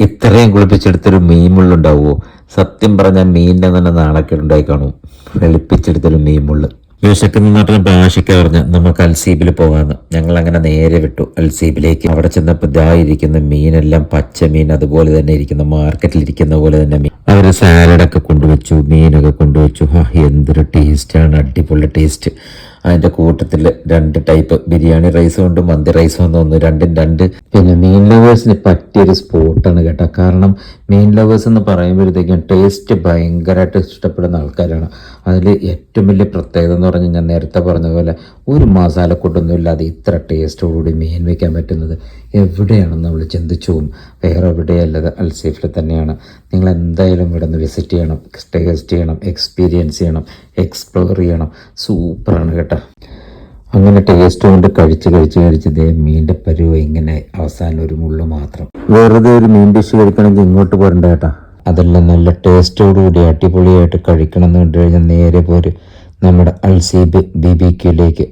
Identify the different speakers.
Speaker 1: ഇത്രയും കുളിപ്പിച്ചെടുത്തൊരു മീൻ മുള്ളുണ്ടാവുമോ? സത്യം പറഞ്ഞാൽ മീനിന്റെ തന്നെ നാണക്കേടുണ്ടായി കാണും. വെളുപ്പിച്ചെടുത്തൊരു മീൻ മുള്ള്. വിശക്കുന്ന നാട്ടിൽ ഭാഷയ്ക്ക് പറഞ്ഞ് നമുക്ക് അൽസീബിൽ പോകാമെന്ന്. ഞങ്ങൾ അങ്ങനെ നേരെ വിട്ടു അൽസീബിലേക്ക്. അവിടെ ചെന്നപ്പോൾ ഇരിക്കുന്ന മീനെല്ലാം പച്ച മീൻ, അതുപോലെ തന്നെ ഇരിക്കുന്ന മാർക്കറ്റിൽ ഇരിക്കുന്ന പോലെ തന്നെ മീൻ. അവർ സാലഡൊക്കെ കൊണ്ടുവച്ചു, മീനൊക്കെ കൊണ്ടുവച്ചു. എന്തൊരു ടേസ്റ്റാണ്, അടിപൊളി ടേസ്റ്റ്. അതിൻ്റെ കൂട്ടത്തിൽ 2 ടൈപ്പ് ബിരിയാണി റൈസും ഉണ്ട്, മന്തി റൈസും എന്ന് തോന്നുന്നു. രണ്ടും രണ്ട്. പിന്നെ മീൻ ലവേഴ്സിന് പറ്റിയൊരു സ്പോട്ടാണ് കേട്ടോ. കാരണം മീൻ ലവേഴ്സ് എന്ന് പറയുമ്പോഴത്തേക്കും ടേസ്റ്റ് ഭയങ്കരമായിട്ട് ഇഷ്ടപ്പെടുന്ന ആൾക്കാരാണ്. അതിൽ ഏറ്റവും വലിയ പ്രത്യേകത എന്ന് പറഞ്ഞാൽ ഞാൻ നേരത്തെ പറഞ്ഞ പോലെ ഒരു മസാലക്കൂട്ടൊന്നും ഇല്ലാതെ ഇത്ര ടേസ്റ്റോടുകൂടി മീൻ വയ്ക്കാൻ പറ്റുന്നത് എവിടെയാണെന്ന് നമ്മൾ ചിന്തിച്ചു പോകും. വേറെ എവിടെയല്ലത് അൽസീഫിൽ തന്നെയാണ്. നിങ്ങൾ എന്തായാലും ഇവിടെ നിന്ന് വിസിറ്റ് ചെയ്യണം, ടേസ്റ്റ് ചെയ്യണം, എക്സ്പീരിയൻസ് ചെയ്യണം, എക്സ്പ്ലോർ ചെയ്യണം. സൂപ്പറാണ് കേട്ടോ. അങ്ങനെ ടേസ്റ്റ് കൊണ്ട് കഴിച്ച് ഇതേ മീൻ്റെ പരുവ ഇങ്ങനെ അവസാനം ഒരു മുള്ളു മാത്രം. വെറുതെ ഒരു മീൻ ഡിഷ് കഴിക്കണമെങ്കിൽ ഇങ്ങോട്ട് പോരണ്ട കേട്ടോ. അതെല്ലാം നല്ല ടേസ്റ്റോടുകൂടി അടിപൊളിയായിട്ട് കഴിക്കണം എന്ന് കണ്ടു കഴിഞ്ഞാൽ നേരെ പോര് നമ്മുടെ അൽസീബ് BBQലേക്ക്.